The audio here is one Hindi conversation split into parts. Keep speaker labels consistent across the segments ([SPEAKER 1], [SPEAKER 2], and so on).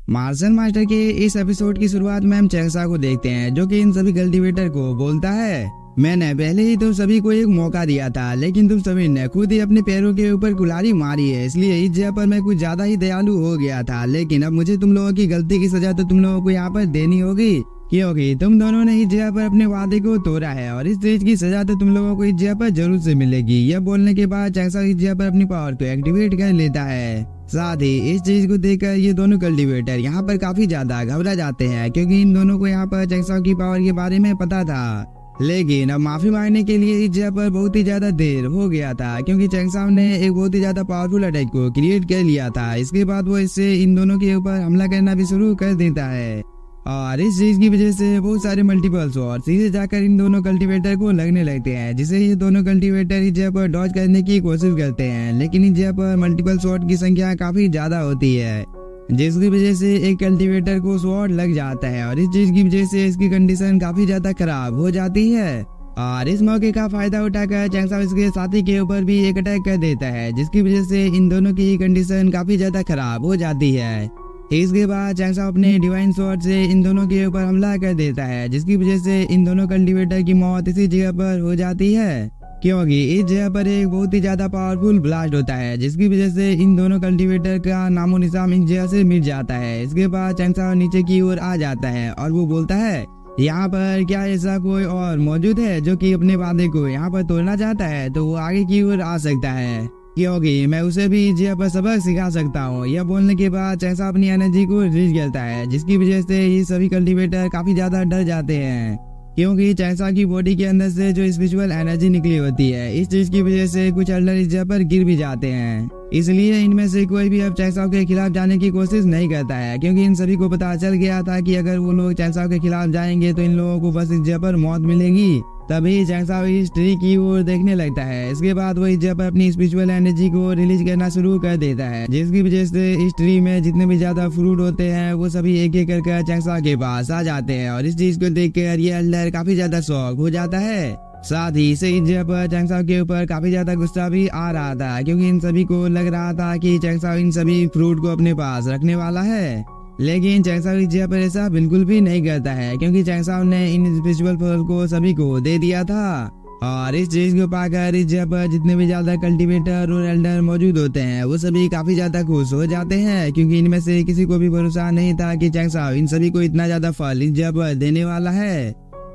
[SPEAKER 1] मार्शल मास्टर के इस एपिसोड की शुरुआत में हम चेंगसा को देखते हैं, जो कि इन सभी कल्टीवेटर को बोलता है, मैंने पहले ही तुम सभी को एक मौका दिया था, लेकिन तुम सभी ने खुद ही अपने पैरों के ऊपर कुल्हाड़ी मारी है। इसलिए इस जगह पर मैं कुछ ज्यादा ही दयालु हो गया था, लेकिन अब मुझे तुम लोगों की गलती की सजा तो तुम लोगों को यहाँ पर देनी होगी, क्योंकि तुम दोनों ने इस जगह पर अपने वादे को तोड़ा है और इस चीज की सजा तो तुम लोगों को इस जगह पर जरूर से मिलेगी। यह बोलने के बाद चेंगसा इस जगह पर अपनी पावर को एक्टिवेट कर लेता है। साथ ही इस चीज को देखकर ये दोनों कल्टीवेटर यहाँ पर काफी ज्यादा घबरा जाते हैं, क्योंकि इन दोनों को यहाँ पर चेंगसा की पावर के बारे में पता था। लेकिन अब माफी मांगने के लिए इस जगह पर बहुत ही ज्यादा देर हो गया था, क्योंकि चेंगसा ने एक बहुत ही ज्यादा पावरफुल अटैक को क्रिएट कर लिया था। इसके बाद वो इससे इन दोनों के ऊपर हमला करना भी शुरू कर देता है और इस चीज की वजह से बहुत सारे मल्टीपल शॉट सीधे जाकर इन दोनों कल्टीवेटर को लगने लगते हैं, जिसे ये दोनों कल्टीवेटर इस जगह पर डॉज करने की कोशिश करते हैं। लेकिन इस जगह पर मल्टीपल शॉट की संख्या काफी ज्यादा होती है, जिसकी वजह से एक कल्टीवेटर को शॉट लग जाता है और इस चीज की वजह से इसकी कंडीशन काफी ज्यादा खराब हो जाती है। और इस मौके का फायदा उठाकर चेंगसा इसके साथी के ऊपर भी एक अटैक कर देता है, जिसकी वजह से इन दोनों की कंडीशन काफी ज्यादा खराब हो जाती है। इसके बाद चेंगसा अपने डिवाइन स्वॉर्ड से इन दोनों के ऊपर हमला कर देता है, जिसकी वजह से इन दोनों कल्टीवेटर की मौत इसी जगह पर हो जाती है, क्योंकि इस जगह पर एक बहुत ही ज्यादा पावरफुल ब्लास्ट होता है, जिसकी वजह से इन दोनों कल्टीवेटर का नामो निशान इस जगह से मिट जाता है। इसके बाद चेंगसा नीचे की ओर आ जाता है और वो बोलता है, यहाँ पर क्या ऐसा कोई और मौजूद है जो कि अपने वादे को यहाँ पर तोड़ना चाहता है, तो वो आगे की ओर आ सकता है, क्योंकि मैं उसे भी इस जगह पर सबक सिखा सकता हूँ। यह बोलने के बाद चेंगसा अपनी एनर्जी को रिलीज करता है, जिसकी वजह से ये सभी कल्टीवेटर काफी ज्यादा डर जाते हैं, क्योंकि चेंगसा की बॉडी के अंदर से जो स्पिरिचुअल एनर्जी निकली होती है, इस चीज की वजह से कुछ एल्डर इस जगह पर गिर भी जाते हैं। इसलिए इनमें से कोई भी अब चेंगसा के खिलाफ जाने की कोशिश नहीं करता है, क्योंकि इन सभी को पता चल गया था कि अगर वो लोग चेंगसा के खिलाफ जाएंगे तो इन लोगों को बस इस जगह पर मौत मिलेगी। तभी चेंगसा इस ट्री की ओर देखने लगता है। इसके बाद वो इस जगह पर अपनी स्पिरिचुअल एनर्जी को रिलीज करना शुरू कर देता है, जिसकी वजह से इस ट्री में जितने भी ज्यादा फ्रूट होते हैं वो सभी एक एक करके चेंगसा के पास आ जाते हैं और इस चीज को देखकर ये एल्डर काफी ज्यादा शॉक हो जाता है। साथ ही इसे इस जगह पर चेंगसा के ऊपर काफी ज्यादा गुस्सा भी आ रहा था, क्योंकि इन सभी को लग रहा था कि चेंगसा इन सभी फ्रूट को अपने पास रखने वाला है। लेकिन चेंगसा इस जगह पर ऐसा बिल्कुल भी नहीं करता है, क्योंकि चेंगसा ने इन स्पिरिचुअल फल को सभी को दे दिया था। और इस चीज को पाकर इस जगह पर जितने भी ज्यादा कल्टीवेटर और एल्डर मौजूद होते हैं वो सभी काफी ज्यादा खुश हो जाते हैं, क्योंकि इनमें से किसी को भी भरोसा नहीं था कि चेंगसा इन सभी को इतना ज्यादा फल इस जगह पर देने वाला है।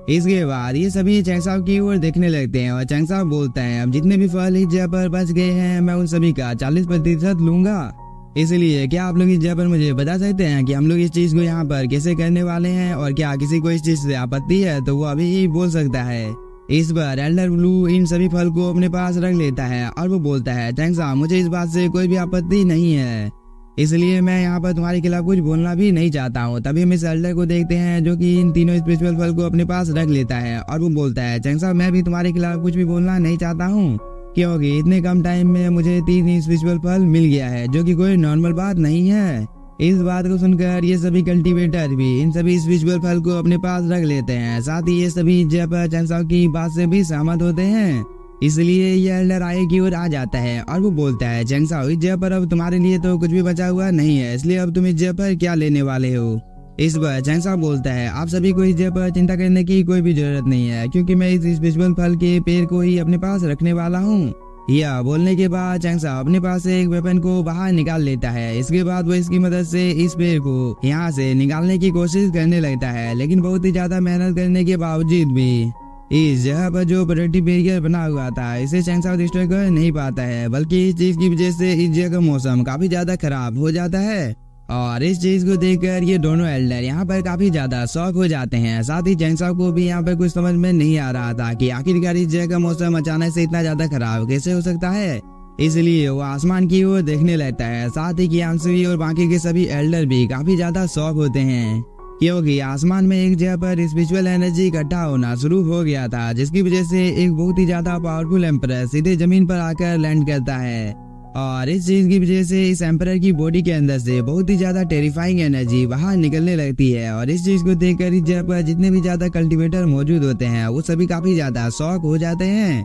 [SPEAKER 1] इसके बाद ये सभी चेंगसा की ओर देखने लगते हैं और चेंगसा बोलता है, अब जितने भी फल इस जगह पर बच गए हैं मैं उन सभी का 40% लूंगा। इसलिए क्या आप लोग इस जगह पर मुझे बता सकते हैं कि हम लोग इस चीज को यहाँ पर कैसे करने वाले हैं, और क्या किसी को इस चीज से आपत्ति है तो वो अभी ही बोल सकता है। इस बार एल्डर ब्लू इन सभी फल को अपने पास रख लेता है और वो बोलता है, चेंगसा मुझे इस बात से कोई भी आपत्ति नहीं है, इसलिए मैं यहाँ पर तुम्हारे खिलाफ कुछ बोलना भी नहीं चाहता हूँ। तभी हम इस एल्डर को देखते हैं जो कि इन तीनों स्पिरिचुअल फल को अपने पास रख लेता है और वो बोलता है, चेंगसा मैं भी तुम्हारे खिलाफ कुछ भी बोलना नहीं चाहता हूँ, क्योंकि इतने कम टाइम में मुझे 3 स्पिरिचुअल फल मिल गया है, जो कि कोई नॉर्मल बात नहीं है। इस बात को सुनकर ये सभी कल्टीवेटर भी इन सभी स्पिरिचुअल फल को अपने पास रख लेते हैं। साथ ही ये सभी जगह पर चेंगसा की बात से भी सहमत होते हैं, इसलिए ये एल्डर आगे की ओर आ जाता है और वो बोलता है, चेंगसा इस जगह पर अब तुम्हारे लिए तो कुछ भी बचा हुआ नहीं है, इसलिए अब तुम इस जगह पर क्या लेने वाले हो। इस बार चेंगसा बोलता है, आप सभी को इस जगह पर चिंता करने की कोई भी जरूरत नहीं है, क्योंकि मैं इस स्पिरिचुअल फल के पेड़ को ही अपने पास रखने वाला हूँ। यह बोलने के बाद चेंगसा अपने पास से एक वेपन को बाहर निकाल लेता है। इसके बाद वो इसकी मदद से इस पेड़ को यहाँ से निकालने की कोशिश करने लगता है, लेकिन बहुत ही ज्यादा मेहनत करने के बावजूद भी इस जगह पर जो प्रोटेक्टिव बैरियर बना हुआ था इसे चेंगसा डिस्ट्रॉय कर नहीं पाता है, बल्कि इस चीज की वजह से इस जगह का मौसम काफी ज्यादा खराब हो जाता है। और इस चीज को देखकर ये दोनों एल्डर यहाँ पर काफी ज्यादा शॉक हो जाते हैं। साथ ही चेंगसा को भी यहाँ पर कुछ समझ में नहीं आ रहा था कि आखिरकार इस जगह का मौसम अचानक से इतना ज्यादा खराब कैसे हो सकता है, इसलिए वो आसमान की ओर देखने लगता है। साथ ही कियांसुई और बाकी के सभी एल्डर भी काफी ज्यादा शॉक होते हैं, क्योंकि आसमान में एक जगह पर स्पिरिचुअल एनर्जी इकट्ठा होना शुरू हो गया था, जिसकी वजह से एक बहुत ही ज्यादा पावरफुल एम्परर सीधे जमीन पर आकर लैंड करता है। और इस चीज की वजह से इस एम्परर की बॉडी के अंदर से बहुत ही ज्यादा टेरिफाइंग एनर्जी बाहर निकलने लगती है। और इस चीज को देखकर इस जगह पर जितने भी ज्यादा कल्टीवेटर मौजूद होते हैं वो सभी काफी ज्यादा शॉक हो जाते हैं,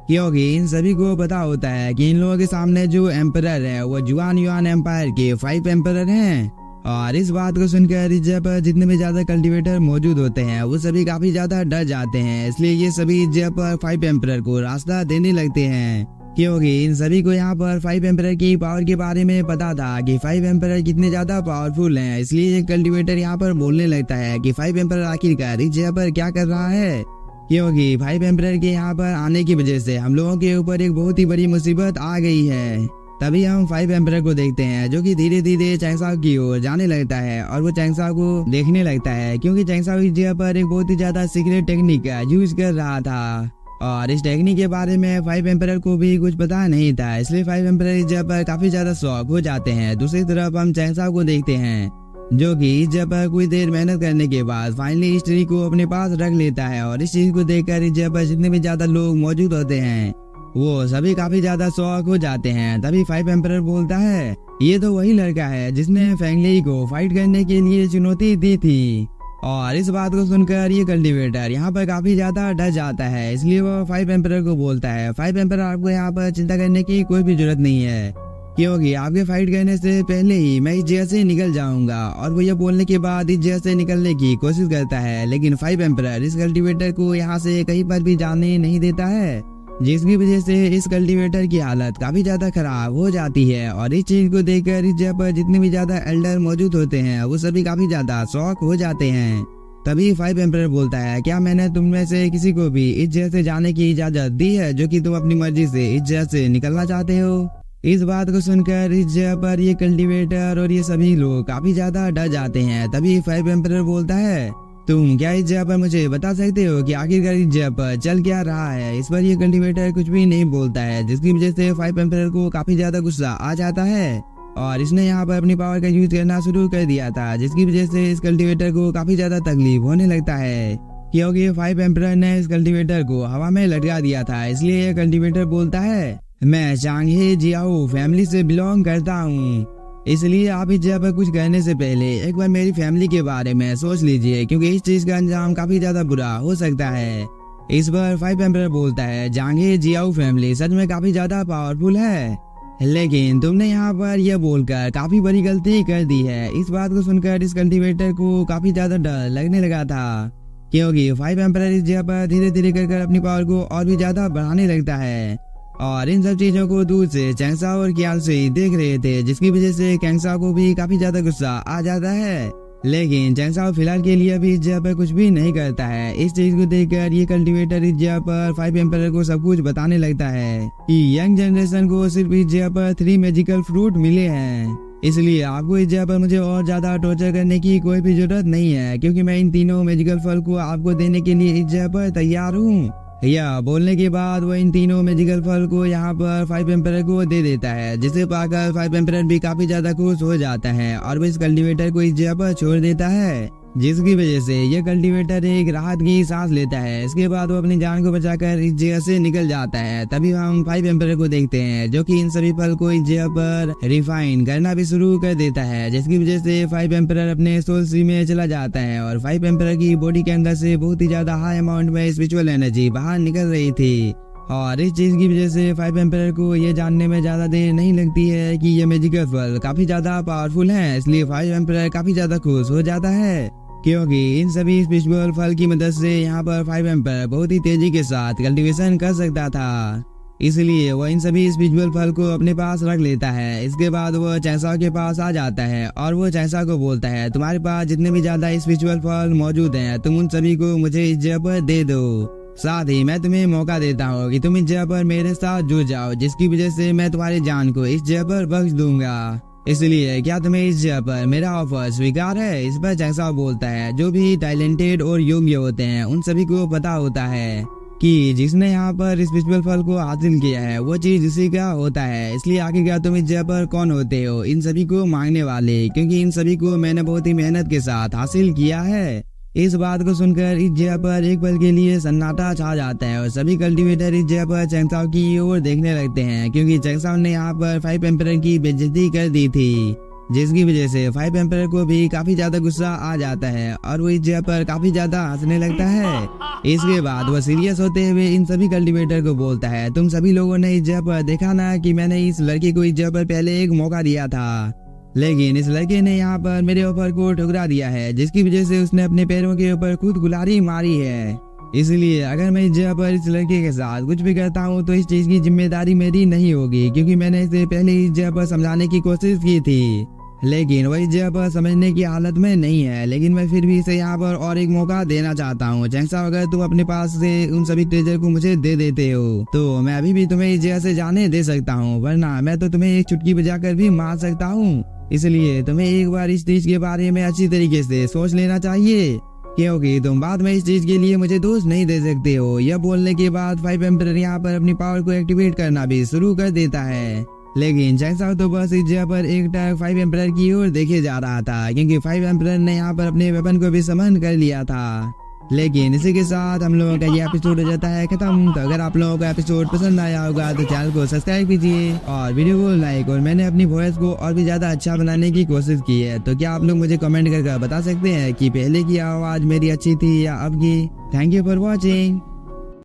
[SPEAKER 1] क्योंकि इन सभी को पता होता है कि इन लोगों के सामने जो एम्परर है वो जुआन युआन एम्पायर के 5 एम्परर हैं। और इस बात को सुनकर इस जगह पर जितने भी ज्यादा कल्टीवेटर मौजूद होते हैं वो सभी काफी ज्यादा डर जाते हैं। इसलिए ये सभी इस जगह पर 5 एम्परर को रास्ता देने लगते हैं, क्योंकि इन सभी को यहाँ पर 5 एम्परर की पावर के बारे में पता था कि 5 एम्परर कितने ज्यादा पावरफुल हैं। इसलिए ये कल्टीवेटर यहाँ पर बोलने लगता है कि 5 एम्परर आखिरकार इस जगह पर क्या कर रहा है, क्योंकि 5 एम्परर के यहाँ पर आने की वजह से हम लोगों के ऊपर एक बहुत ही बड़ी मुसीबत आ गई है। तभी हम 5 एम्परर को देखते हैं जो कि धीरे धीरे चैंगसाओ की ओर जाने लगता है और वो चैंगसाओ को देखने लगता है, क्योंकि चैंगसाओ इस जगह पर एक बहुत ही ज्यादा सीक्रेट टेक्निक का यूज कर रहा था और इस टेक्निक के बारे में 5 एम्परर को भी कुछ पता नहीं था। इसलिए 5 एम्परर इस जगह पर काफी ज्यादा शॉक हो जाते हैं। दूसरी तरफ हम चैंगसाओ को देखते हैं जो कि इस जगह पर कुछ देर मेहनत करने के बाद फाइनली इस ट्री को अपने पास रख लेता है और इस चीज को देखकर इस जगह पर जितने भी ज्यादा लोग मौजूद होते हैं वो सभी काफी ज्यादा शॉक हो जाते हैं। तभी 5 एम्परर बोलता है ये तो वही लड़का है जिसने फेंगली को फाइट करने के लिए चुनौती दी थी। और इस बात को सुनकर ये कल्टीवेटर यहाँ पर काफी ज्यादा डर जाता है। इसलिए वो 5 एम्परर को बोलता है 5 एम्परर आपको यहाँ पर चिंता करने की कोई भी जरूरत नहीं है, क्योंकि आपके फाइट करने से पहले ही मैं इस जगह से निकल जाऊंगा। और वो ये बोलने के बाद इस जगह से निकलने की कोशिश करता है, लेकिन 5 एम्परर इस कल्टीवेटर को यहाँ से कहीं पर भी जाने नहीं देता है, जिसकी वजह से इस कल्टीवेटर की हालत काफी ज्यादा खराब हो जाती है। और इस चीज को देखकर इस जगह पर जितने भी ज्यादा एल्डर मौजूद होते हैं वो सभी काफी ज्यादा शॉक हो जाते हैं। तभी 5 एम्परर बोलता है क्या मैंने तुम में से किसी को भी इस जगह से जाने की इजाजत दी है जो कि तुम अपनी मर्जी से इस जगह से निकलना चाहते हो। इस बात को सुनकर इस जगह पर ये कल्टीवेटर और ये सभी लोग काफी ज्यादा डर जाते हैं। तभी 5 एम्परर बोलता है तुम क्या इस जगह पर मुझे बता सकते हो कि आखिरकार इस जगह पर चल क्या रहा है। इस पर ये कल्टीवेटर कुछ भी नहीं बोलता है, जिसकी वजह से 5 एम्परर को काफी ज्यादा गुस्सा आ जाता है और इसने यहाँ पर अपनी पावर का यूज करना शुरू कर दिया था, जिसकी वजह से इस कल्टीवेटर को काफी ज्यादा तकलीफ होने लगता है, क्योंकि 5 एम्परर ने इस कल्टीवेटर को हवा में लटका दिया था। इसलिए ये कल्टीवेटर बोलता है मैं चांगहे जियाओ फैमिली से बिलोंग करता हूँ, इसलिए आप इस जगह पर कुछ करने से पहले एक बार मेरी फैमिली के बारे में सोच लीजिए, क्योंकि इस चीज का अंजाम काफी ज्यादा बुरा हो सकता है। इस पर 5 एम्परर बोलता है जांगे जियाओ फैमिली सच में काफी ज्यादा पावरफुल है, लेकिन तुमने यहाँ पर यह बोलकर काफी बड़ी गलती कर दी है। इस बात को सुनकर इस कल्टीवेटर को काफी ज्यादा डर लगने लगा था, क्योंकि 5 एम्परर इस जगह पर धीरे धीरे कर अपनी पावर को और भी ज्यादा बढ़ाने लगता है। और इन सब चीजों को दूर से चैंगसाओ और कियालसी देख रहे थे, जिसकी वजह से चैंगसाओ को भी काफी ज्यादा गुस्सा आ जाता है। लेकिन चैंगसाओ फिलहाल के लिए अभी इस जगह पर कुछ भी नहीं करता है। इस चीज को देखकर ये कल्टीवेटर इस जगह पर 5 एम्परर को सब कुछ बताने लगता है कि यंग जनरेशन को सिर्फ इस जगह पर 3 मैजिकल फ्रूट मिले हैं, इसलिए आपको इस जगह पर मुझे और ज्यादा टॉर्चर करने की कोई भी जरूरत नहीं है, क्योंकि मैं इन तीनों मैजिकल फल को आपको देने के लिए इस जगह पर तैयार हूँ। यह बोलने के बाद वो इन तीनों मैजिकल फल को यहाँ पर 5 एम्परर को दे देता है, जिसे पाकर 5 एम्परर भी काफी ज्यादा खुश हो जाता है और वो इस कल्टीवेटर को इस जगह पर छोड़ देता है, जिसकी वजह से यह कल्टीवेटर एक राहत की सांस लेता है। इसके बाद वो अपनी जान को बचाकर इस जगह से निकल जाता है। तभी हम 5 एम्परर को देखते हैं जो कि इन सभी फल को इस जगह पर रिफाइन करना भी शुरू कर देता है, जिसकी वजह से 5 एम्परर अपने सोल ट्री में चला जाता है और 5 एम्परर की बॉडी के अंदर से बहुत ही ज्यादा हाई अमाउंट में स्पिरिचुअल एनर्जी बाहर निकल रही थी। और इस चीज की वजह से 5 एम्परर को ये जानने में ज्यादा देर नहीं लगती है कि ये मैजिकल फल काफी ज्यादा पावरफुल हैं। इसलिए 5 एम्परर काफी ज्यादा खुश हो जाता है, क्योंकि इन सभी स्पिरिचुअल फल की मदद से यहाँ पर 5 एम्परर बहुत ही तेजी के साथ कल्टीवेशन कर सकता था। इसलिए वो इन सभी स्पिरिचुअल फल को अपने पास रख लेता है। इसके बाद वो चैंगसाओ के पास आ जाता है और वो चैंगसाओ को बोलता है तुम्हारे पास जितने भी ज्यादा स्पिरिचुअल फल मौजूद हैं तुम उन सभी को मुझे इस जगह पर दे दो, साथ ही मैं तुम्हें मौका देता हूँ कि तुम इस जगह पर मेरे साथ जुड़ जाओ, जिसकी वजह से मैं तुम्हारी जान को इस जगह पर बख्श दूंगा। इसलिए क्या तुम्हें इस जगह पर मेरा ऑफर स्वीकार है। इस पर चैंगसाओ बोलता है जो भी टैलेंटेड और योग्य होते हैं उन सभी को पता होता है कि जिसने यहाँ पर स्पिरिचुअल फल को हासिल किया है वो चीज इसी का होता है। इसलिए आखिरकार तुम इस जगह पर कौन होते हो इन सभी को मांगने वाले, क्योंकि इन सभी को मैंने बहुत ही मेहनत के साथ हासिल किया है। इस बात को सुनकर इस जगह पर एक पल के लिए सन्नाटा छा जाता है और सभी कल्टीवेटर इस जगह पर चैंगसाओ की ओर देखने लगते हैं, क्योंकि चैंगसाओ ने यहाँ पर 5 एम्परर की बेइज्जती कर दी थी, जिसकी वजह से 5 एम्परर को भी काफी ज्यादा गुस्सा आ जाता है और वो इस जगह पर काफी ज्यादा हंसने लगता है। इसके बाद वो सीरियस होते हुए इन सभी कल्टीवेटर को बोलता है तुम सभी लोगों ने इस जगह पर देखा ना कि मैंने इस लड़की को इस जगह पर पहले एक मौका दिया था, लेकिन इस लड़के ने यहाँ पर मेरे ऑफर को ठुकरा दिया है, जिसकी वजह से उसने अपने पैरों के ऊपर खुद कुल्हाड़ी मारी है। इसलिए अगर मैं इस जगह पर इस लड़के के साथ कुछ भी करता हूँ तो इस चीज की जिम्मेदारी मेरी नहीं होगी, क्योंकि मैंने इसे पहले ही इस जगह पर समझाने की कोशिश की थी, लेकिन वह इस जगह पर समझने की हालत में नहीं है। लेकिन मैं फिर भी इसे यहाँ पर और एक मौका देना चाहता हूँ। चैंगसा, अगर तुम अपने पास से उन सभी ट्रेजर को मुझे दे देते हो तो मैं अभी भी तुम्हें इस जगह से जाने दे सकता हूँ, वरना मैं तो तुम्हें एक चुटकी बजाकर भी मार सकता हूँ। इसलिए तुम्हें एक बार इस चीज के बारे में अच्छी तरीके से सोच लेना चाहिए, क्योंकि तुम बाद में इस चीज के लिए मुझे दोष नहीं दे सकते हो। यह बोलने के बाद 5 एम्परर यहाँ पर अपनी पावर को एक्टिवेट करना भी शुरू कर देता है। लेकिन चैंगसा तो बस इस जगह पर एक टक 5 एम्परर की ओर देखे जा रहा था, क्योंकि 5 एम्परर ने यहाँ पर अपने वेपन को भी समन कर लिया था। लेकिन इसी के साथ हम लोगों का ये एपिसोड हो जाता है खत्म। तो अगर आप लोगों को एपिसोड पसंद आया होगा तो चैनल को सब्सक्राइब कीजिए और वीडियो को लाइक। और मैंने अपनी वॉइस को और भी ज्यादा अच्छा बनाने की कोशिश की है, तो क्या आप लोग मुझे कमेंट करके बता सकते हैं कि पहले की आवाज मेरी अच्छी थी या अब की। Thank you for watching.